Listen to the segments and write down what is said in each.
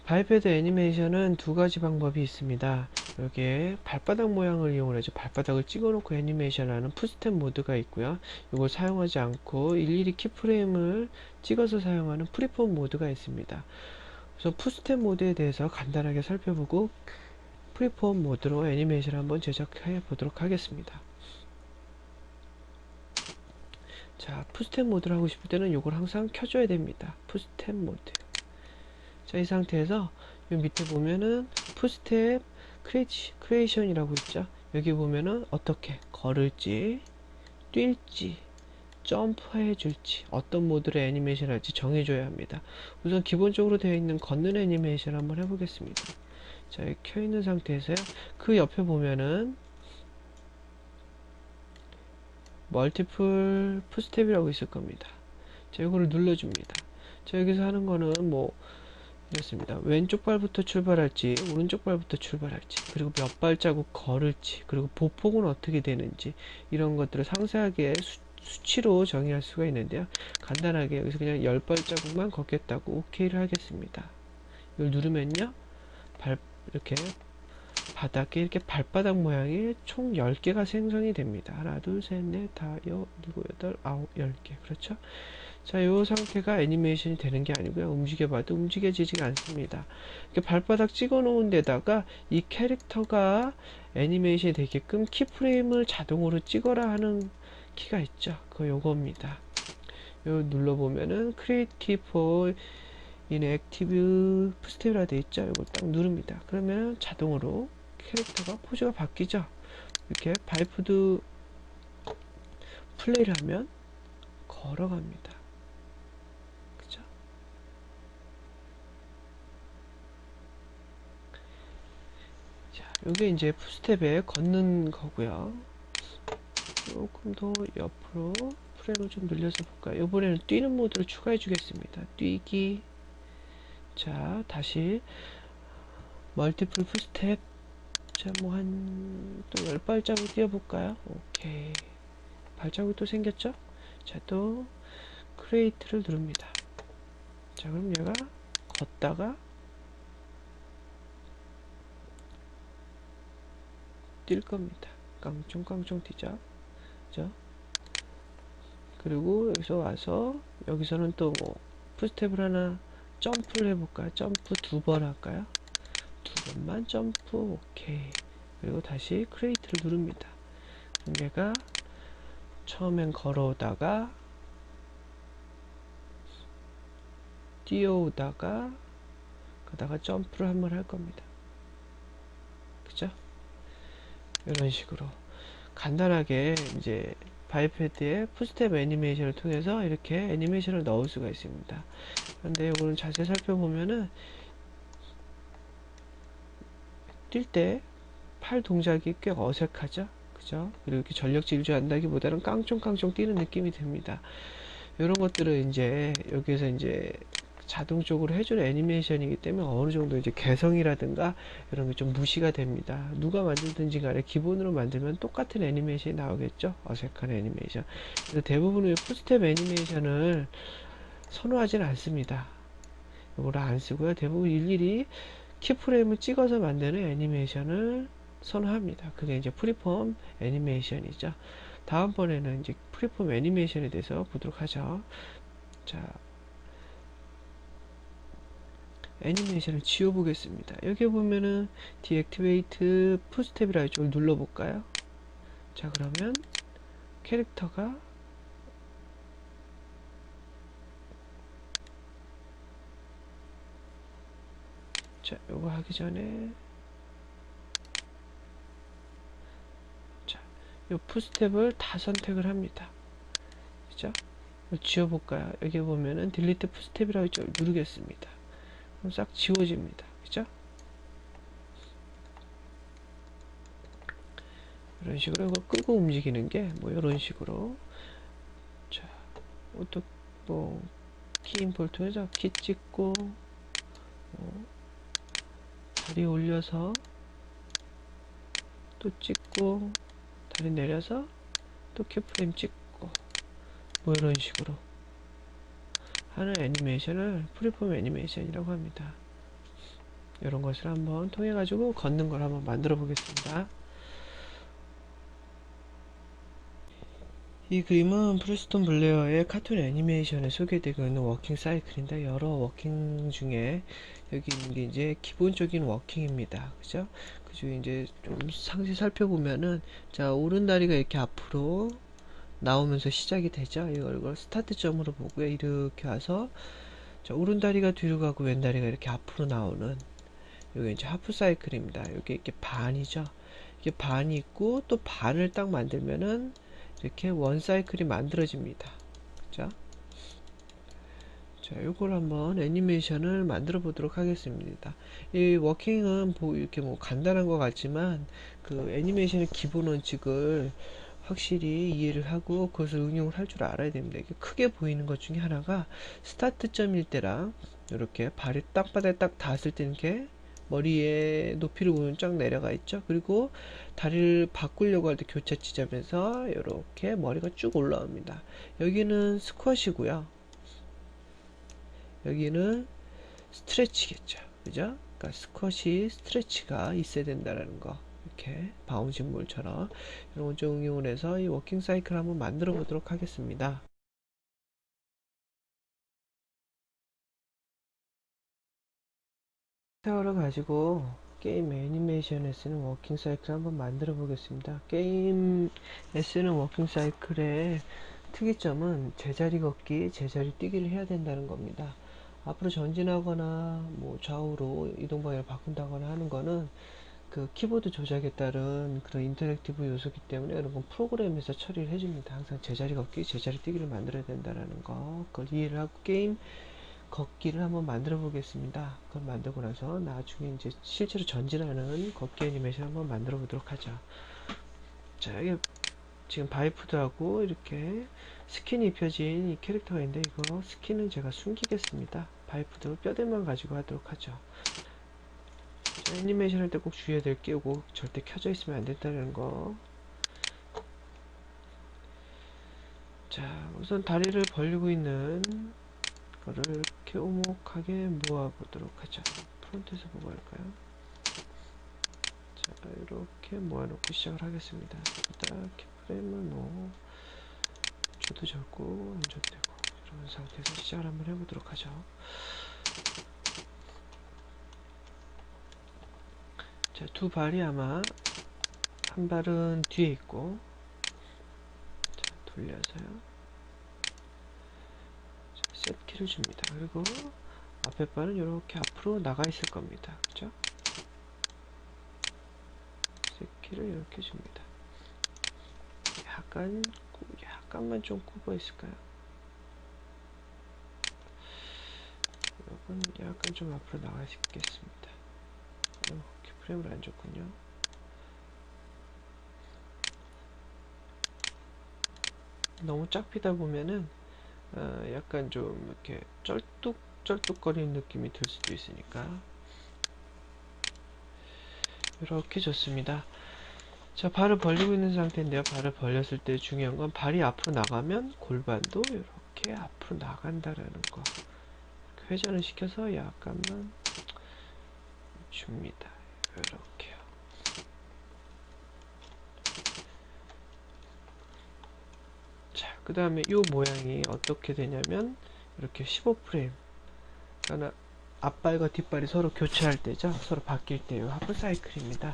바이패드 애니메이션은 두 가지 방법이 있습니다. 여기에 발바닥 모양을 이용해서 발바닥을 찍어 놓고 애니메이션 하는 풋스텝 모드가 있고요. 이걸 사용하지 않고 일일이 키프레임을 찍어서 사용하는 프리폼 모드가 있습니다. 그래서 풋스텝 모드에 대해서 간단하게 살펴보고 프리폼 모드로 애니메이션을 한번 제작해 보도록 하겠습니다. 자, 풋스텝 모드를 하고 싶을 때는 이걸 항상 켜줘야 됩니다. 풋스텝 모드. 자, 이 상태에서 이 밑에 보면은 풋스텝 크리에이션이라고 있죠. 여기 보면은 어떻게 걸을지, 뛸지, 점프해 줄지, 어떤 모드로 애니메이션 할지 정해줘야 합니다. 우선 기본적으로 되어 있는 걷는 애니메이션 한번 해보겠습니다. 자, 여기 켜 있는 상태에서요. 그 옆에 보면은 멀티플 풋스텝이라고 있을 겁니다. 자, 이거를 눌러줍니다. 자, 여기서 하는 거는 뭐 이렇습니다. 왼쪽 발부터 출발할지 오른쪽 발부터 출발할지, 그리고 몇 발자국 걸을지, 그리고 보폭은 어떻게 되는지, 이런 것들을 상세하게 수치로 정의할 수가 있는데요. 간단하게 여기서 그냥 10발자국만 걷겠다고 OK를 하겠습니다. 이걸 누르면요, 이렇게 바닥에 이렇게 발바닥 모양이 총 10개가 생성이 됩니다. 하나, 둘, 셋, 넷, 다, 여, 일곱, 여덟, 아홉, 10개. 그렇죠? 자, 이 상태가 애니메이션이 되는 게 아니고요. 움직여봐도 움직여지지가 않습니다. 이렇게 발바닥 찍어 놓은 데다가 이 캐릭터가 애니메이션이 되게끔 키프레임을 자동으로 찍어라 하는 키가 있죠. 그거 요겁니다. 요 눌러보면은 Create Key for Inactive Step이라 되어 있죠. 이걸 딱 누릅니다. 그러면 자동으로 캐릭터가 포즈가 바뀌죠. 이렇게 바이푸드 플레이를 하면 걸어갑니다. 그죠? 자, 요게 이제 풋스텝에 걷는 거고요. 조금 더 옆으로 프레임을 좀 늘려서 볼까요? 이번에는 뛰는 모드를 추가해 주겠습니다. 뛰기. 자, 다시 멀티플 풋스텝. 자, 뭐 한 또 10발자국 뛰어볼까요? 오케이. 발자국이 또 생겼죠? 자, 또 크리에이트를 누릅니다. 자, 그럼 얘가 걷다가 뛸 겁니다. 깡총깡총 뛰죠. 그죠? 그리고 여기서 와서 여기서는 또 뭐 풋스텝을 하나 점프를 해볼까요? 점프 2번 할까요? 2번만 점프. 오케이. 그리고 다시 크리에이트를 누릅니다. 그럼 얘가 처음엔 걸어오다가 뛰어오다가 그러다가 점프를 한번 할 겁니다. 그죠? 이런 식으로 간단하게 이제 바이패드의 풋스텝 애니메이션을 통해서 이렇게 애니메이션을 넣을 수가 있습니다. 그런데 이거는 자세히 살펴보면은 뛸 때 팔 동작이 꽤 어색하죠? 그죠? 그리고 이렇게 전력 질주한다기보다는 깡총깡총 뛰는 느낌이 듭니다. 이런 것들을 이제 여기에서 이제 자동적으로 해주는 애니메이션이기 때문에 어느 정도 이제 개성이라든가 이런 게 좀 무시가 됩니다. 누가 만들든지 간에 기본으로 만들면 똑같은 애니메이션이 나오겠죠? 어색한 애니메이션. 그래서 대부분의 풋스텝 애니메이션을 선호하지는 않습니다. 이거를 안 쓰고요. 대부분 일일이 키프레임을 찍어서 만드는 애니메이션을 선호합니다. 그게 이제 프리폼 애니메이션이죠. 다음번에는 이제 프리폼 애니메이션에 대해서 보도록 하죠. 자, 애니메이션을 지워보겠습니다. 여기 보면은 디액티베이트 풋스텝이라 이쪽을 눌러볼까요? 자, 그러면 캐릭터가 자, 요거 하기 전에 자, 요 풋스텝을 다 선택을 합니다. 그죠? 지워볼까요? 여기 보면은 딜리트 풋스텝이라고 이쪽을 누르겠습니다. 그럼 싹 지워집니다. 그죠? 이런 식으로 이거 끄고 움직이는 게 뭐 이런 식으로. 자, 또 뭐 키 임포트 해서 키 찍고 다리 올려서 또 찍고 다리 내려서 또 키프레임 찍고 뭐 이런 식으로 하는 애니메이션을 프리폼 애니메이션이라고 합니다. 이런 것을 한번 통해 가지고 걷는 걸 한번 만들어 보겠습니다. 이 그림은 프레스톤 블레어의 카툰 애니메이션에 소개되고 있는 워킹 사이클인데, 여러 워킹 중에 여기 있는 게 이제 기본적인 워킹입니다. 그죠? 그 중에 이제 좀 상세 살펴보면은, 자, 오른다리가 이렇게 앞으로 나오면서 시작이 되죠. 이걸 스타트점으로 보고요. 이렇게 와서, 자, 오른다리가 뒤로 가고 왼다리가 이렇게 앞으로 나오는, 이게 이제 하프 사이클입니다. 이게 이렇게 반이죠. 이게 반이 있고, 또 반을 딱 만들면은 이렇게 원 사이클이 만들어집니다. 그죠? 자, 요걸 한번 애니메이션을 만들어 보도록 하겠습니다. 이 워킹은 이렇게 뭐 간단한 것 같지만, 그 애니메이션의 기본 원칙을 확실히 이해를 하고 그것을 응용을 할 줄 알아야 됩니다. 이게 크게 보이는 것 중에 하나가, 스타트점일 때랑 이렇게 발이 땅바닥에 딱 닿았을 때 이렇게 머리의 높이를 보면 쫙 내려가 있죠. 그리고 다리를 바꾸려고 할 때 교차 지점에서 이렇게 머리가 쭉 올라옵니다. 여기는 스쿼시고요. 여기는 스트레치겠죠. 그죠? 그러니까 스쿼시, 스트레치가 있어야 된다는 거. 이렇게 바운싱 볼처럼 이런 좀 응용을 해서 이 워킹 사이클 한번 만들어 보도록 하겠습니다. 데이터를 가지고 게임 애니메이션에 쓰는 워킹 사이클 한번 만들어 보겠습니다. 게임에 쓰는 워킹 사이클의 특이점은 제자리 걷기, 제자리 뛰기를 해야 된다는 겁니다. 앞으로 전진하거나 뭐 좌우로 이동 방향을 바꾼다거나 하는 거는 그 키보드 조작에 따른 그런 인터랙티브 요소기 때문에 이런 건 프로그램에서 처리를 해줍니다. 항상 제자리 걷기, 제자리 뛰기를 만들어야 된다는 거, 그걸 이해를 하고 게임 걷기를 한번 만들어 보겠습니다. 그걸 만들고 나서 나중에 이제 실제로 전진하는 걷기 애니메이션 한번 만들어 보도록 하죠. 자, 여기 지금 바이푸드하고 이렇게 스킨이 입혀진 이 캐릭터가 있는데, 이거 스킨은 제가 숨기겠습니다. 바이푸드 뼈대만 가지고 하도록 하죠. 자, 애니메이션 할 때 꼭 주의해야 될 게, 이거 절대 켜져 있으면 안 된다는 거. 자, 우선 다리를 벌리고 있는 거를 이렇게 오목하게 모아보도록 하죠. 프론트에서 보고 할까요? 자, 이렇게 모아놓고 시작을 하겠습니다. 일단 키프레임을 뭐 줘도 적고 안 줘도 되고, 이런 상태에서 시작을 한번 해보도록 하죠. 자, 두 발이 아마 한 발은 뒤에 있고, 자, 돌려서요. 자, 셋 키를 줍니다. 그리고 앞에 발은 이렇게 앞으로 나가 있을 겁니다. 그죠? 셋 키를 이렇게 줍니다. 약간만 좀 굽어 있을까요? 이건 약간 좀 앞으로 나가 있겠습니다. 키프레임을 안 줬군요. 너무 쫙 피다 보면은 약간 좀 이렇게 쩔뚝쩔뚝거리는 느낌이 들 수도 있으니까 이렇게 좋습니다. 자, 발을 벌리고 있는 상태인데요. 발을 벌렸을 때 중요한 건, 발이 앞으로 나가면 골반도 이렇게 앞으로 나간다라는 거. 회전을 시켜서 약간만 줍니다. 이렇게요. 자, 그 다음에 이 모양이 어떻게 되냐면, 이렇게 15프레임. 그러니까 앞발과 뒷발이 서로 교차할 때죠. 서로 바뀔 때요. 하프 사이클입니다.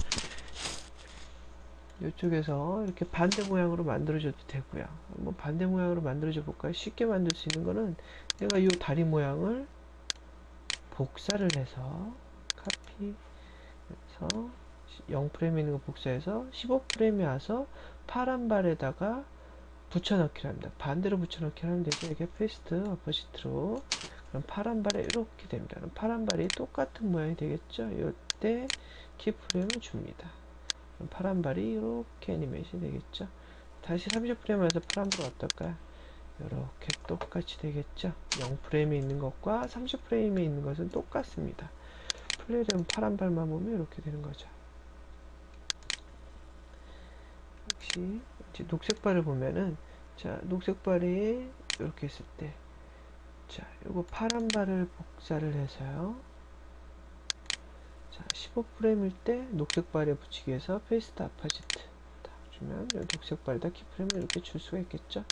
이쪽에서 이렇게 반대 모양으로 만들어줘도 되고요. 한번 반대 모양으로 만들어줘 볼까요? 쉽게 만들 수 있는 거는, 내가 이 다리 모양을 복사를 해서, 카피해서 0프레임 있는 거 복사해서 15프레임에 와서 파란 발에다가 붙여넣기를 합니다. 반대로 붙여넣기를 하면 되죠. 이게 페이스트 어퍼지트로. 그럼 파란 발에 이렇게 됩니다. 그럼 파란 발이 똑같은 모양이 되겠죠. 이때 키프레임을 줍니다. 그럼 파란 발이 이렇게 애니메이션이 되겠죠. 다시 30프레임 에서 파란 발은 어떨까요? 이렇게 똑같이 되겠죠. 0프레임에 있는 것과 30프레임에 있는 것은 똑같습니다. 플레이되면 파란 발만 보면 이렇게 되는 거죠. 역시 이제 녹색 발을 보면은, 자, 녹색 발이 이렇게 있을 때, 자, 요거 파란 발을 복사를 해서요. 자, 15프레임일 때 녹색 발에 붙이기 위해서 페이스트 아파지트 딱 주면 이 녹색 발에다 키프레임을 이렇게 줄 수가 있겠죠.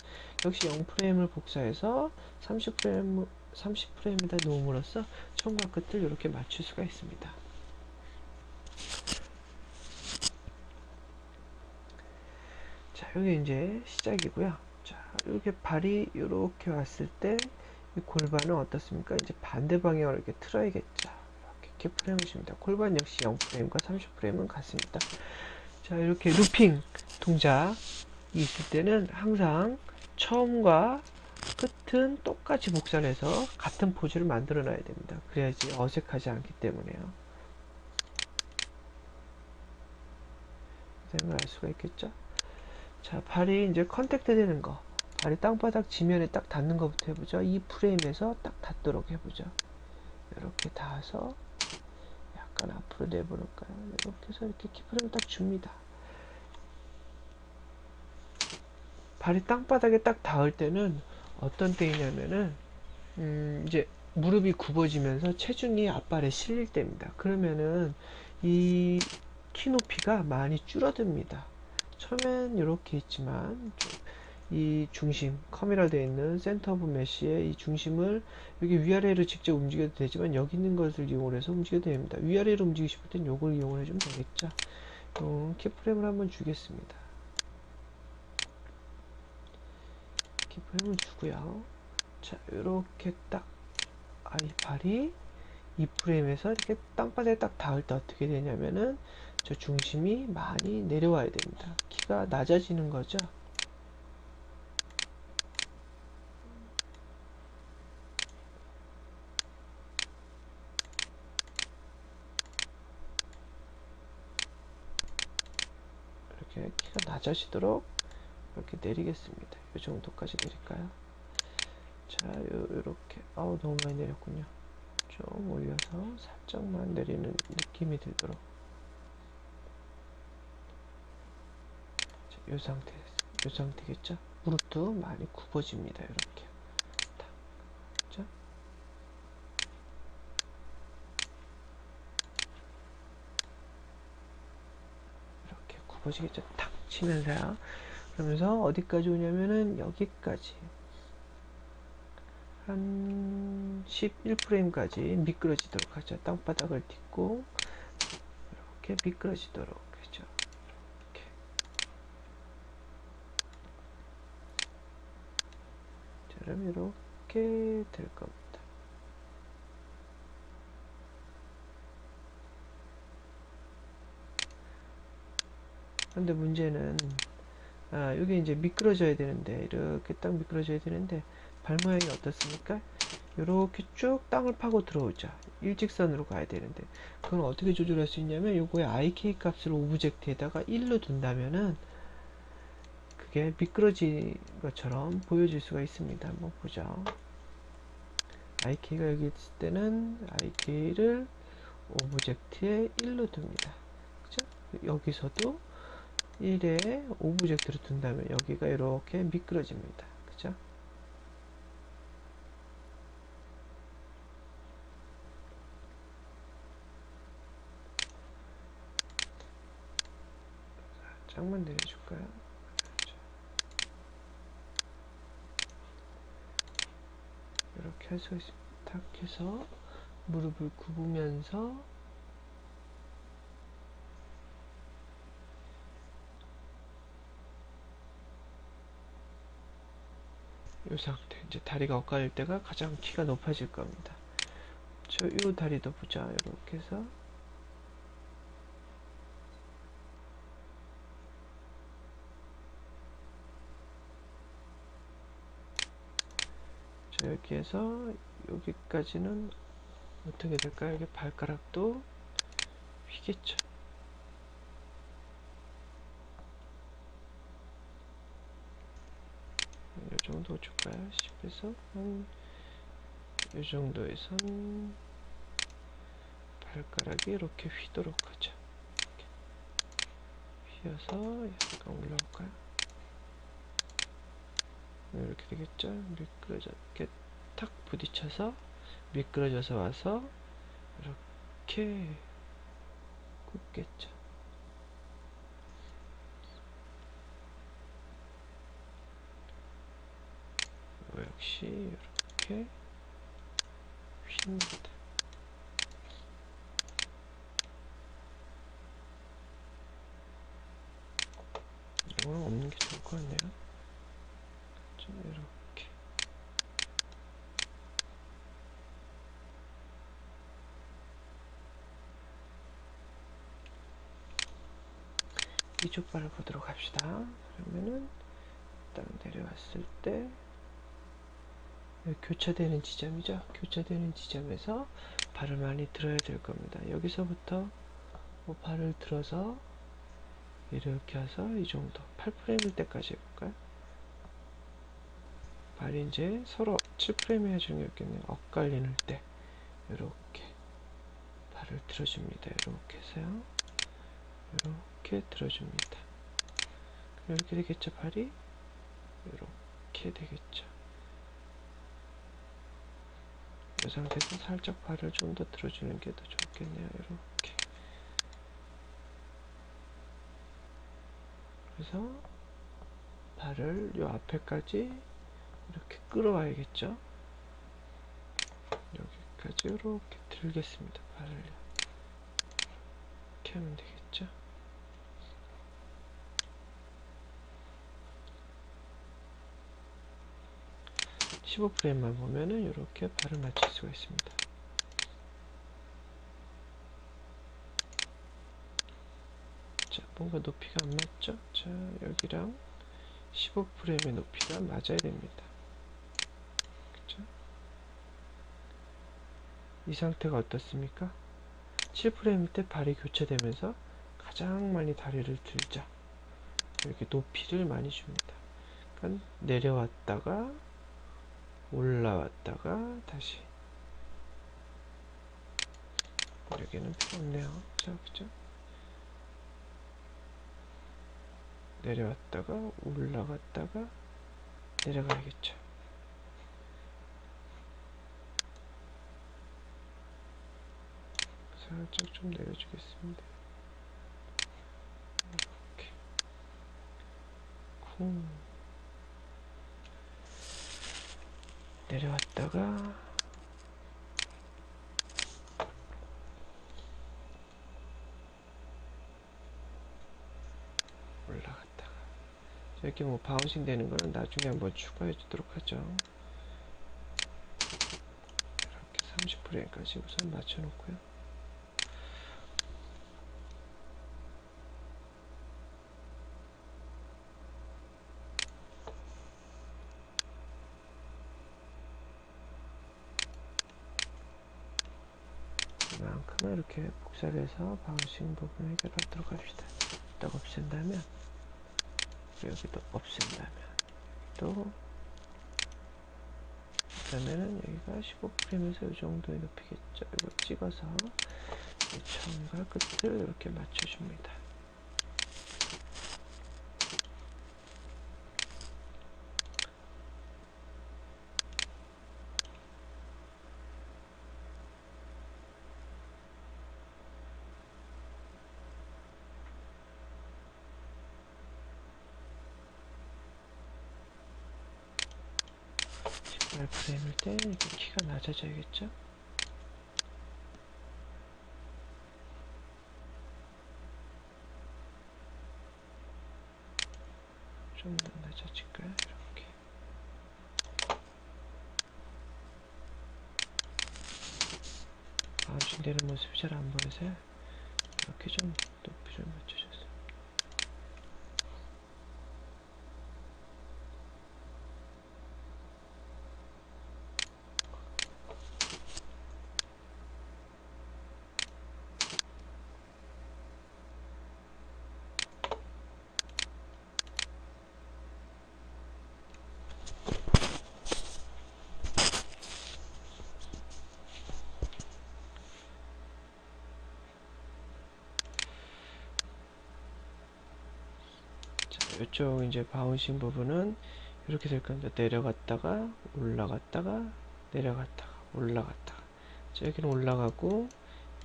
역시 0프레임을 복사해서 30프레임에다 놓음으로써 처음과 끝을 이렇게 맞출 수가 있습니다. 자, 여기 이제 시작이고요. 자, 이렇게 발이 이렇게 왔을 때 이 골반은 어떻습니까? 이제 반대 방향으로 이렇게 틀어야겠죠. 이렇게 키프레임을 줍니다. 골반 역시 0프레임과 30프레임은 같습니다. 자, 이렇게 루핑 동작이 있을 때는 항상 처음과 끝은 똑같이 복사를 해서 같은 포즈를 만들어 놔야 됩니다. 그래야지 어색하지 않기 때문에요. 알 수가 있겠죠? 자, 발이 이제 컨택트 되는 거, 발이 땅바닥 지면에 딱 닿는 것부터 해보죠. 이 프레임에서 딱 닿도록 해보죠. 이렇게 닿아서 약간 앞으로 내보낼까요? 이렇게 해서 이렇게 키프레임 딱 줍니다. 발이 땅바닥에 딱 닿을 때는 어떤 때이냐면은 이제 무릎이 굽어지면서 체중이 앞발에 실릴 때입니다. 그러면은 이 키 높이가 많이 줄어듭니다. 처음엔 이렇게 있지만 이 중심, 카메라 되어 있는 센터 오브 메쉬의 이 중심을 여기 위아래로 직접 움직여도 되지만 여기 있는 것을 이용해서 움직여도 됩니다. 위아래로 움직이고 싶을 땐 요걸 이용해 주면 되겠죠. 키프레임을 한번 주겠습니다. 키프레임을 주고요. 자, 이렇게 딱 이 발이 이 프레임에서 이렇게 땅바닥에 딱 닿을 때 어떻게 되냐면은 저 중심이 많이 내려와야 됩니다. 키가 낮아지는 거죠. 이렇게 키가 낮아지도록 이렇게 내리겠습니다. 이 정도까지 내릴까요? 자, 요렇게 너무 많이 내렸군요. 좀 올려서 살짝만 내리는 느낌이 들도록 이 상태겠죠? 무릎도 많이 굽어집니다. 이렇게 딱, 그죠? 이렇게 굽어지겠죠? 탁 치면서요. 그러면서 어디까지 오냐면은 여기까지 한 11프레임까지 미끄러지도록 하죠. 땅바닥을 딛고 이렇게 미끄러지도록 하죠. 이렇게. 자, 그럼 이렇게 될 겁니다. 그런데 문제는 여기 이제 미끄러져야 되는데 이렇게 딱 미끄러져야 되는데 발 모양이 어떻습니까? 이렇게 쭉 땅을 파고 들어오죠. 일직선으로 가야 되는데 그건 어떻게 조절할 수 있냐면 요거의 IK 값을 오브젝트에다가 1로 둔다면은 그게 미끄러진 것처럼 보여질 수가 있습니다. 한번 보죠. IK가 여기 있을 때는 IK를 오브젝트에 1로 둡니다. 그죠? 여기서도 1에 오브젝트를 둔다면 여기가 이렇게 미끄러집니다. 그죠? 살짝만 내려줄까요? 이렇게 할 수가 있습니다. 탁 해서 무릎을 굽으면서 이 상태, 이제 다리가 엇갈릴 때가 가장 키가 높아질 겁니다. 이 다리도 보자. 이렇게 해서 여기에서 여기까지는 어떻게 될까요? 여기 발가락도 휘겠죠. 이 정도 줄까요? 10에서 이 정도의 선 발가락이 이렇게 휘도록 하죠. 이렇게 휘어서 약간 올라올까요? 이렇게 되겠죠? 미끄러져 이렇게 탁 부딪혀서 미끄러져서 와서 이렇게 굽겠죠. 역시 이렇게 휩니다. 이거는 없는 게 좋을 것 같네요. 좀 이렇게. 이쪽 발을 보도록 합시다. 그러면은 딱 내려왔을 때 교차되는 지점이죠. 교차되는 지점에서 발을 많이 들어야 될 겁니다. 여기서부터 뭐 발을 들어서 이렇게 해서 이 정도 8프레임일 때까지 해볼까요? 발이 이제 서로 7프레임 해주는 게 없겠네요. 엇갈리는 때 이렇게 발을 들어줍니다. 이렇게 해서요. 이렇게 들어줍니다. 이렇게 되겠죠. 발이 이렇게 되겠죠. 이 상태에서 살짝 발을 좀 더 들어주는 게 더 좋겠네요. 이렇게. 그래서 발을 요 앞에까지 이렇게 끌어와야겠죠. 여기까지 이렇게 들겠습니다. 발을 이렇게 하면 되겠죠. (15) 프레임만 보면은 이렇게 발을 맞출 수가 있습니다. 자, 뭔가 높이가 안 맞죠? 자, 여기랑 15 프레임의 높이가 맞아야 됩니다. 그쵸? 이 상태가 어떻습니까? 7 프레임 때 발이 교차되면서 가장 많이 다리를 들죠. 이렇게 높이를 많이 줍니다. 그러니까 내려왔다가 올라왔다가 다시. 여기는 필요 없네요. 자, 그죠? 내려왔다가 올라갔다가 내려가야겠죠. 살짝 좀 내려주겠습니다. 이렇게 쿵 내려왔다가 올라갔다가. 이렇게 뭐 바운싱 되는 거는 나중에 한번 추가해 주도록 하죠. 이렇게 30프레임까지 우선 맞춰 놓고요. 이만큼은 이렇게 복사를 해서 바운싱 부분을 해결하도록 합시다. 딱 없앤다면, 여기도 없앤다면, 또 그러면은 여기가 15프레임에서 이 정도의 높이겠죠. 이거 찍어서 처음과 끝을 이렇게 맞춰줍니다. 프레임일 때 이렇게 키가 낮아져야겠죠? 좀 더 낮아질까요? 이렇게. 바운싱 되는 모습이 잘 안 보여서요. 이렇게 좀 높이를 맞춰줬어요. 이쪽 이제 바운싱 부분은 이렇게 될 겁니다. 내려갔다가 올라갔다가 내려갔다가 올라갔다가. 자, 여기는 올라가고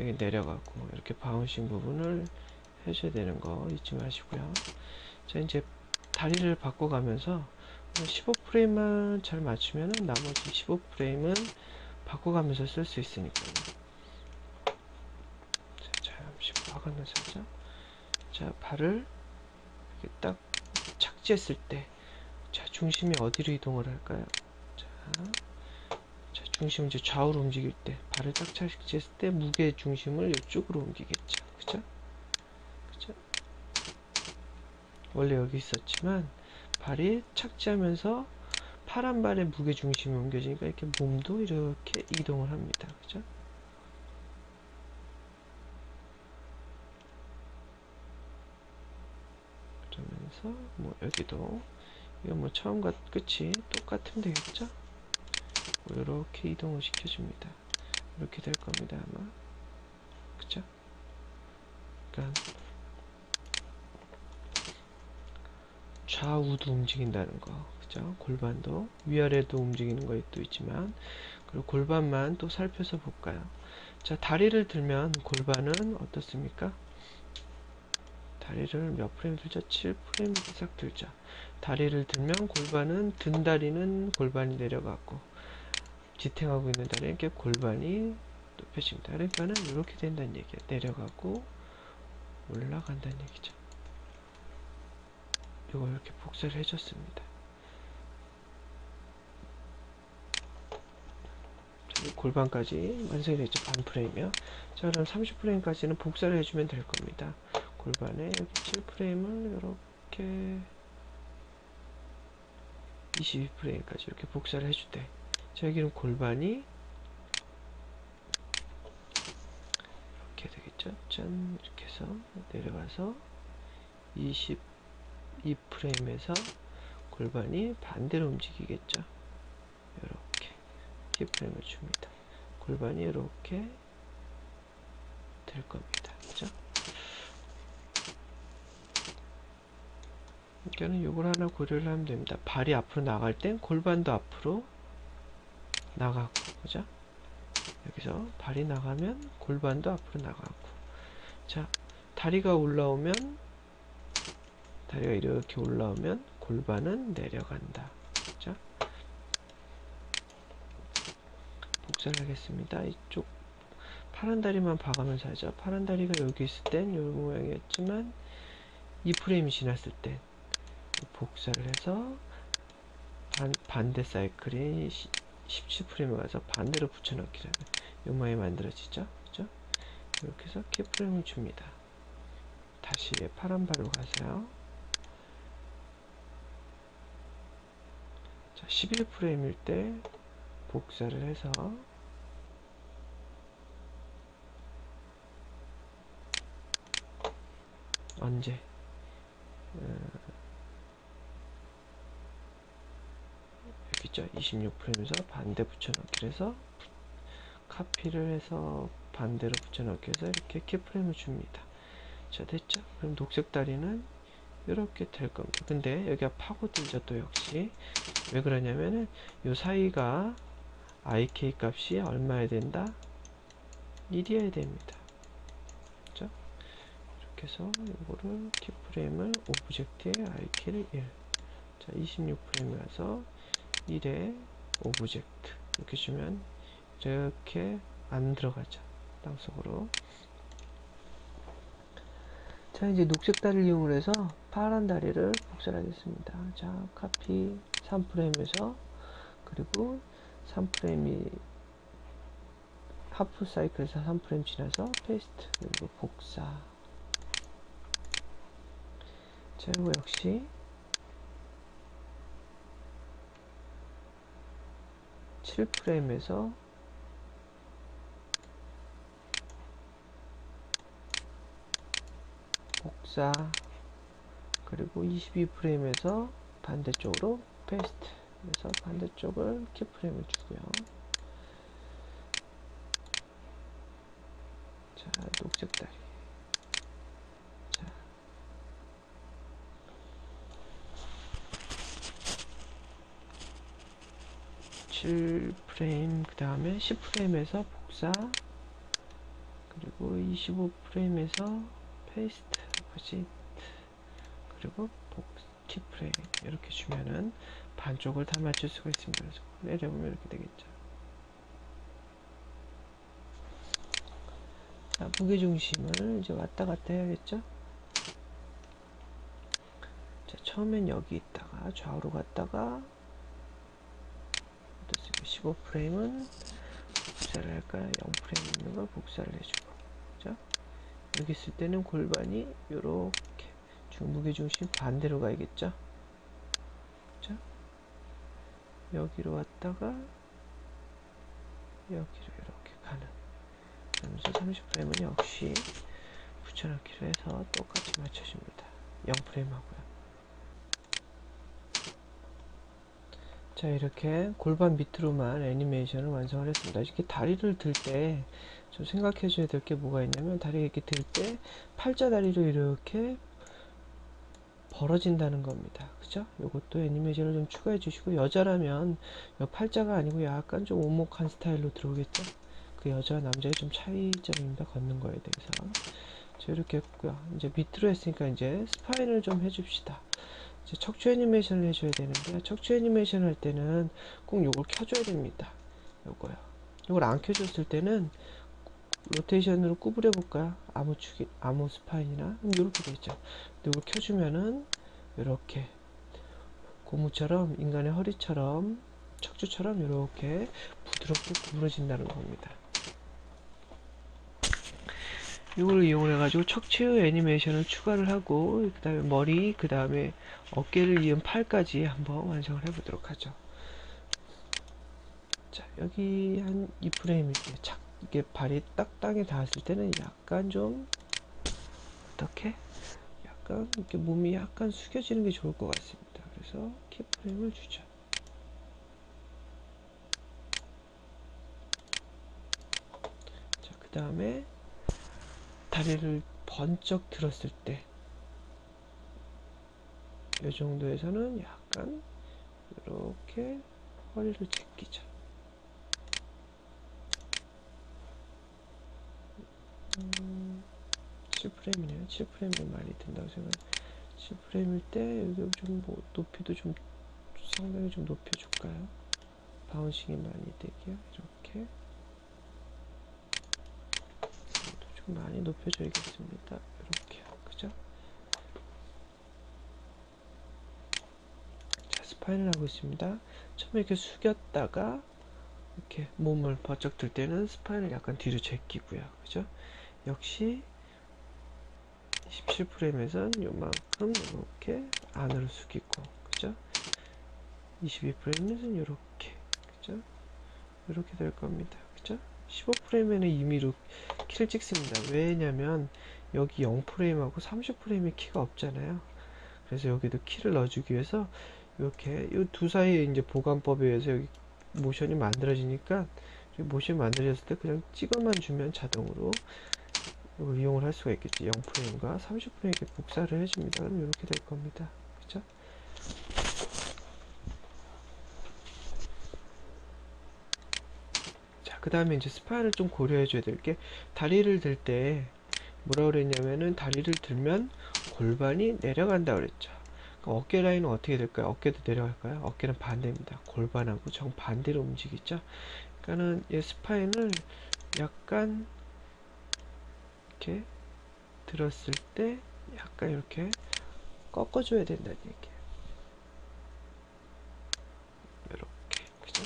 여기 내려가고 이렇게 바운싱 부분을 해줘야 되는 거 잊지 마시고요. 자, 이제 다리를 바꿔가면서 15프레임만 잘 맞추면은 나머지 15프레임은 바꿔가면서 쓸 수 있으니까요. 자, 잠시 박아놓은 살짝. 자, 발을 이렇게 딱 착지했을 때, 자, 중심이 어디로 이동을 할까요? 자, 중심을 이제 좌우로 움직일 때, 발을 딱 착지했을 때 무게 중심을 이쪽으로 옮기겠죠. 그죠? 그죠? 원래 여기 있었지만 발이 착지하면서 파란 발의 무게 중심이 옮겨지니까 이렇게 몸도 이렇게 이동을 합니다. 그죠? 그러면서 뭐 여기도 이거 뭐 처음과 끝이 똑같으면 되겠죠? 뭐 이렇게 이동을 시켜줍니다. 이렇게 될 겁니다 아마. 그죠? 그러니까 좌우도 움직인다는 거. 그죠? 골반도 위아래도 움직이는 것도 있지만, 그리고 골반만 또 살펴서 볼까요? 자, 다리를 들면 골반은 어떻습니까? 다리를 몇 프레임 들죠? 7프레임 이상 들죠. 다리를 들면 골반은, 든 다리는 골반이 내려가고, 지탱하고 있는 다리는 이렇게 골반이 높여집니다. 그러니까는 이렇게 된다는 얘기야. 내려가고 올라간다는 얘기죠. 이거 이렇게 복사를 해줬습니다. 골반까지 완성이 됐죠. 반 프레임이요. 자, 그럼 30프레임까지는 복사를 해주면 될 겁니다. 골반에 여기 7프레임을 이렇게 22프레임까지 이렇게 복사를 해줄 때, 자, 여기는 골반이 이렇게 되겠죠. 짠, 이렇게 해서 내려가서 22프레임에서 골반이 반대로 움직이겠죠. 이렇게 키프레임을 줍니다. 골반이 이렇게 될 겁니다. 그죠? 그러니까는 요걸 하나 고려를 하면 됩니다. 발이 앞으로 나갈 땐 골반도 앞으로 나가고, 그죠? 여기서 발이 나가면 골반도 앞으로 나가고. 자, 다리가 이렇게 올라오면 골반은 내려간다. 그죠? 복사를 하겠습니다. 이쪽 파란 다리만 봐가면서 하죠. 파란 다리가 여기 있을 땐 이 모양이었지만 2프레임이 지났을 땐 복사를 해서 반대 사이클이 17프레임에 가서 반대로 붙여넣기라는 이 모양이 만들어지죠. 그죠? 이렇게 해서 키프레임을 줍니다. 다시 파란 발로 가세요. 자, 11프레임일 때 복사를 해서 언제 여기 있죠. 26프레임에서 반대 붙여넣기를 해서 카피를 해서 반대로 붙여넣기 해서 이렇게 키프레임을 줍니다. 자, 됐죠? 그럼 녹색 다리는 이렇게 될 겁니다. 근데 여기가 파고들죠. 또 역시 왜 그러냐면은 요 사이가 IK 값이 얼마야 된다? 1이어야 됩니다. 그죠? 이렇게 해서 이거를 키프레임을 오브젝트의 IK를 1. 자, 26프레임에 가서 1의 오브젝트 이렇게 주면 이렇게 안 들어가죠. 땅속으로. 자, 이제 녹색 다리를 이용해서 파란 다리를 복사하겠습니다. 자, 카피 3프레임에서 그리고 3프레임이 하프 사이클에서 3프레임 지나서 페이스트 그리고 복사. 자, 이거 역시 7프레임에서 복사 그리고 22프레임에서 반대쪽으로 페이스트 그래서 반대쪽을 키프레임을 주고요. 자, 녹색 다리. 자, 7프레임 그 다음에 10프레임에서 복사 그 그리고 25프레임에서 페이스트, 어짓, 그리고 키프레임 이렇게 주면은 반쪽을 다 맞출 수가 있습니다. 그래서 내려보면 이렇게 되겠죠. 자, 무게중심을 이제 왔다 갔다 해야겠죠. 자, 처음엔 여기 있다가 좌우로 갔다가 15프레임은 복사를 할까요? 0프레임 있는 걸 복사를 해주고, 그죠? 여기 있을 때는 골반이 요렇게 무게중심 반대로 가야겠죠? 그죠? 여기로 왔다가 여기로 이렇게 가는, 그러면서 30프레임은 역시 붙여넣기로 해서 똑같이 맞춰줍니다. 0프레임 하고요. 자, 이렇게 골반 밑으로만 애니메이션을 완성을 했습니다. 이렇게 다리를 들 때 좀 생각해 줘야 될 게 뭐가 있냐면, 다리 이렇게 들 때 팔자 다리로 이렇게 벌어진다는 겁니다. 그죠? 요것도 애니메이션을 좀 추가해 주시고, 여자라면 팔자가 아니고 약간 좀 오목한 스타일로 들어오겠죠? 그 여자와 남자의 좀 차이점입니다. 걷는 거에 대해서. 자, 이렇게 했고요. 이제 밑으로 했으니까 이제 스파인을 좀 해줍시다. 이제 척추 애니메이션을 해줘야 되는데, 척추 애니메이션 할 때는 꼭 요걸 켜줘야 됩니다. 요거요. 요걸 안 켜줬을 때는 로테이션으로 구부려 볼까요? 아무 스파인이나 이렇게 되죠. 이걸 켜주면은 이렇게 고무처럼, 인간의 허리처럼, 척추처럼 이렇게 부드럽게 구부러진다는 겁니다. 이걸 이용해 가지고 척추 애니메이션을 추가를 하고, 그 다음에 머리, 그 다음에 어깨를 이은 팔까지 한번 완성을 해 보도록 하죠. 자, 여기 한 2프레임 이게 발이 딱 땅에 닿았을 때는 약간 좀 어떻게 약간 이렇게 몸이 약간 숙여지는 게 좋을 것 같습니다. 그래서 키프레임을 주죠. 자, 그 다음에 다리를 번쩍 들었을 때 이 정도에서는 약간 이렇게 허리를 제끼죠. 7프레임이네요. 7프레임이 많이 든다고 생각해요. 7프레임일 때 여기 좀 뭐 높이도 좀 상당히 좀 높여줄까요? 바운싱이 많이 되게요. 이렇게 좀 많이 높여줘야겠습니다. 이렇게, 그죠? 자, 스파인을 하고 있습니다. 처음에 이렇게 숙였다가 이렇게 몸을 번쩍 들 때는 스파인을 약간 뒤로 제끼고요. 그죠? 역시 17프레임에선 요만큼 이렇게 안으로 숙이고, 그죠? 22프레임에선 이렇게, 그죠? 이렇게 될 겁니다. 그죠? 15프레임에는 임의로 키를 찍습니다. 왜냐면 여기 0프레임하고 30프레임의 키가 없잖아요. 그래서 여기도 키를 넣어주기 위해서 이렇게 이 두 사이에 이제 보관법에 의해서 여기 모션이 만들어지니까, 모션이 만들어졌을 때 그냥 찍어만 주면 자동으로 이걸 이용을 할 수가 있겠지. 0프레임과 30프레임 이렇게 복사를 해줍니다. 그럼 이렇게 될 겁니다. 그죠? 자, 그 다음에 이제 스파인을 좀 고려해 줘야 될 게, 다리를 들 때 뭐라 그랬냐면은, 다리를 들면 골반이 내려간다 그랬죠. 그럼 어깨 라인은 어떻게 될까요? 어깨도 내려갈까요? 어깨는 반대입니다. 골반하고 정반대로 움직이죠. 그러니까는 이 스파인을 약간 이렇게 들었을 때 약간 이렇게 꺾어줘야 된다는 얘기예요. 이렇게, 그죠?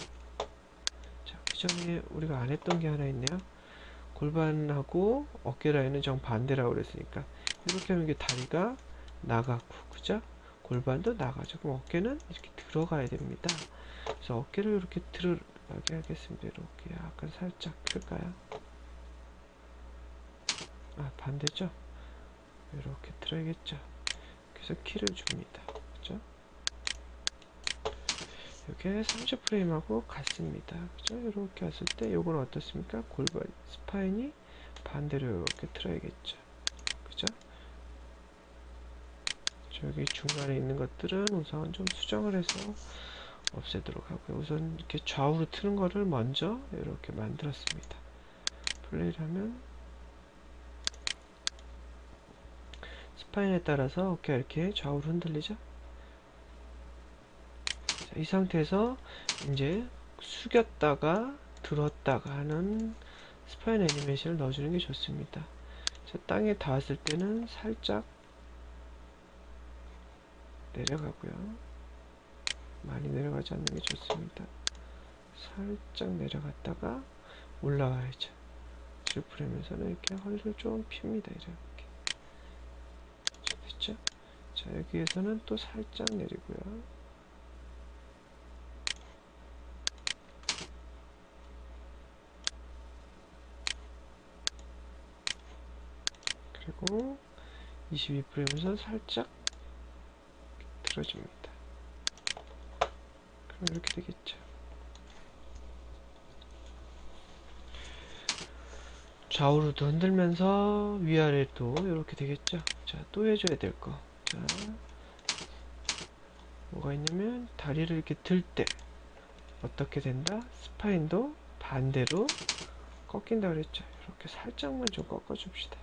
자, 그 전에 우리가 안 했던 게 하나 있네요. 골반하고 어깨 라인은 정반대라고 그랬으니까 이렇게 하면 이게 다리가 나가고, 그죠? 골반도 나가죠. 그럼 어깨는 이렇게 들어가야 됩니다. 그래서 어깨를 이렇게 들어가게 하겠습니다. 이렇게 약간 살짝 틀까요? 아, 반대죠? 이렇게 틀어야겠죠? 그래서 키를 줍니다. 그죠? 이렇게 30프레임하고 같습니다. 그죠? 이렇게 왔을 때 요건 어떻습니까? 골반, 스파인이 반대로 이렇게 틀어야겠죠. 그죠? 저기 중간에 있는 것들은 우선 좀 수정을 해서 없애도록 하고요. 우선 이렇게 좌우로 트는 거를 먼저 이렇게 만들었습니다. 플레이를 하면 스파인에 따라서 어깨가 이렇게 좌우로 흔들리죠. 자, 이 상태에서 이제 숙였다가 들었다가 하는 스파인 애니메이션을 넣어주는 게 좋습니다. 자, 땅에 닿았을 때는 살짝 내려가고요. 많이 내려가지 않는 게 좋습니다. 살짝 내려갔다가 올라와야죠. 프레임에서는 이렇게 허리를 좀 핍니다. 이렇게. 자, 됐죠? 자, 여기에서는 또 살짝 내리고요. 그리고 22프레임에서 살짝 들어줍니다. 그럼 이렇게 되겠죠. 좌우로도 흔들면서 위아래도 이렇게 되겠죠. 자, 또 해줘야 될 거. 자, 뭐가 있냐면 다리를 이렇게 들 때 어떻게 된다? 스파인도 반대로 꺾인다 그랬죠. 이렇게 살짝만 좀 꺾어줍시다.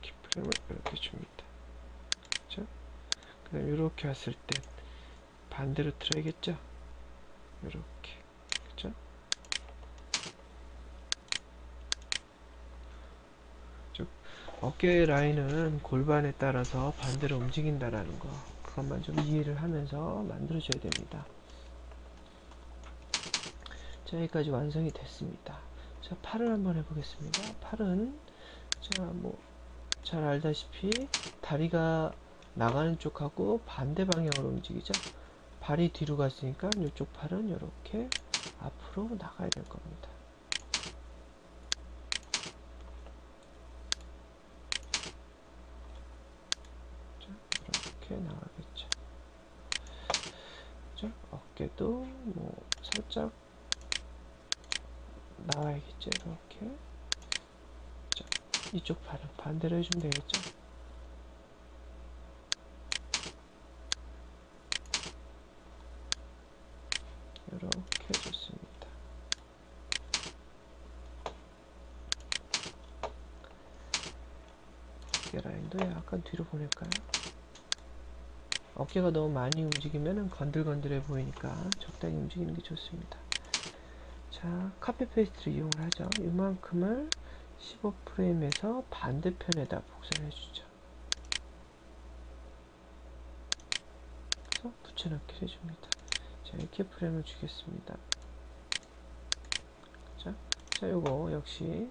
키프레임을 이렇게 줍니다. 그렇죠? 그 다음에 이렇게 왔을 때 반대로 틀어야겠죠? 이렇게. 그렇죠? 즉 어깨 라인은 골반에 따라서 반대로 움직인다라는 거, 그것만 좀 이해를 하면서 만들어줘야 됩니다. 자, 여기까지 완성이 됐습니다. 자, 팔을 한번 해보겠습니다. 팔은 자, 뭐 잘 알다시피 다리가 나가는 쪽하고 반대 방향으로 움직이죠. 발이 뒤로 갔으니까 이쪽 팔은 이렇게 앞으로 나가야 될 겁니다. 자, 이렇게 나가겠죠. 자, 어깨도 뭐 살짝 나와야겠죠. 이렇게. 자, 이쪽 팔은 반대로 해주면 되겠죠. 이렇게 해줬습니다. 어깨 라인도 약간 뒤로 보낼까요? 어깨가 너무 많이 움직이면 건들건들해 보이니까 적당히 움직이는 게 좋습니다. 자, 카피 페이스트를 이용을 하죠. 이만큼을 15프레임에서 반대편에다 복사를 해주죠. 그래서 붙여넣기를 해줍니다. 자, 이렇게 프레임을 주겠습니다. 자, 요거 역시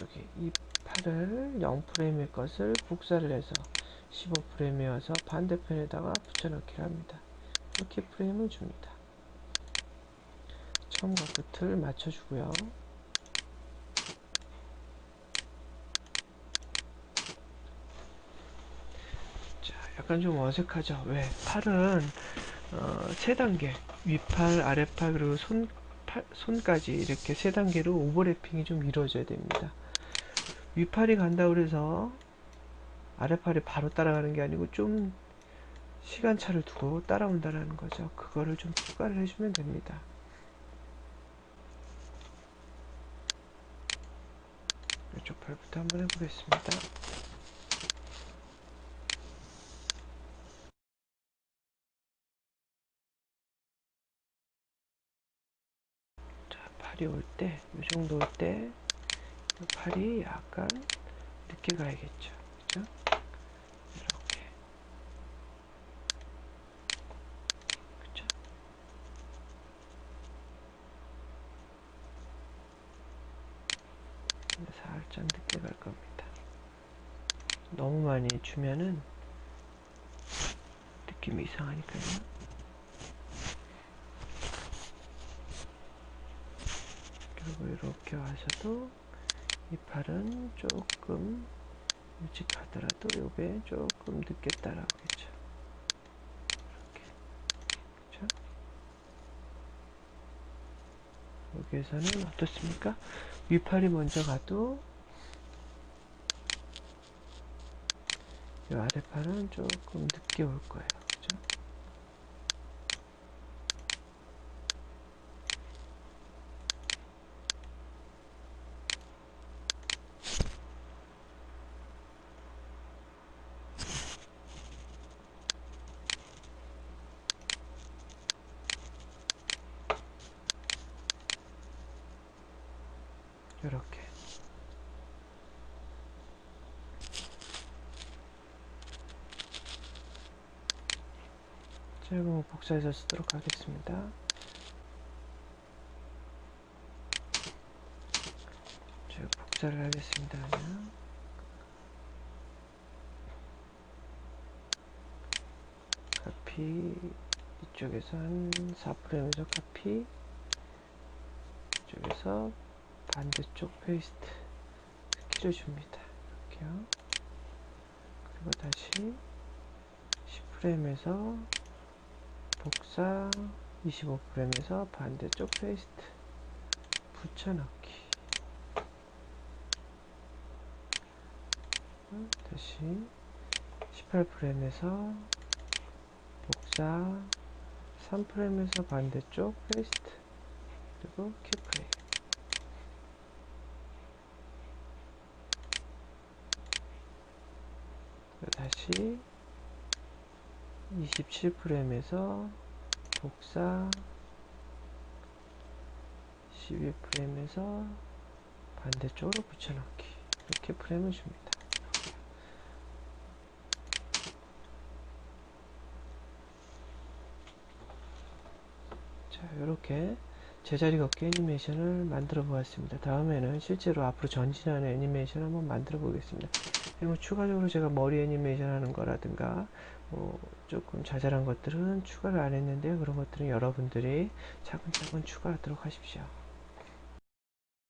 여기 이 팔을 0프레임의 것을 복사를 해서 15프레임에 와서 반대편에다가 붙여넣기를 합니다. 이렇게 프레임을 줍니다. 처음과 끝을 맞춰주고요. 자, 약간 좀 어색하죠? 왜? 팔은 세 단계, 위팔, 아래팔, 그리고 손까지 이렇게 세 단계로 오버래핑이 좀 이루어져야 됩니다. 위팔이 간다고 해서 아래팔이 바로 따라가는 게 아니고 좀 시간차를 두고 따라온다는 거죠. 그거를 좀 추가를 해주면 됩니다. 이쪽 팔부터 한번 해보겠습니다. 자, 팔이 올 때, 이 정도 올 때, 팔이 약간 늦게 가야겠죠. 그죠? 이렇게. 그죠? 살짝 늦게 갈 겁니다. 너무 많이 주면은 느낌이 이상하니까요. 그리고 이렇게 와서도 이 팔은 조금 일찍 가더라도 요게 조금 늦게 따라오겠죠. 이렇게. 그쵸? 여기에서는 어떻습니까? 위팔이 먼저 가도 이 아래팔은 조금 늦게 올 거예요. 그죠? 이렇게. 자, 이거 복사해서 쓰도록 하겠습니다. 자, 복사를 하겠습니다. 그냥. 카피, 이쪽에서 한 4프레임에서 카피, 이쪽에서 반대쪽 페이스트 키를 줍니다. 이렇게요. 그리고 다시 10프레임에서 복사, 25프레임에서 반대쪽 페이스트 붙여넣기. 다시 18프레임에서 복사, 3프레임에서 반대쪽 페이스트, 그리고 키프레임. 다시 27프레임에서 복사, 12프레임에서 반대쪽으로 붙여넣기. 이렇게 프레임을 줍니다. 자, 이렇게 제자리 걷기 애니메이션을 만들어 보았습니다. 다음에는 실제로 앞으로 전진하는 애니메이션을 한번 만들어 보겠습니다. 그리고 추가적으로 제가 머리 애니메이션 하는 거라든가 조금 자잘한 것들은 추가를 안 했는데요. 그런 것들은 여러분들이 차근차근 추가하도록 하십시오.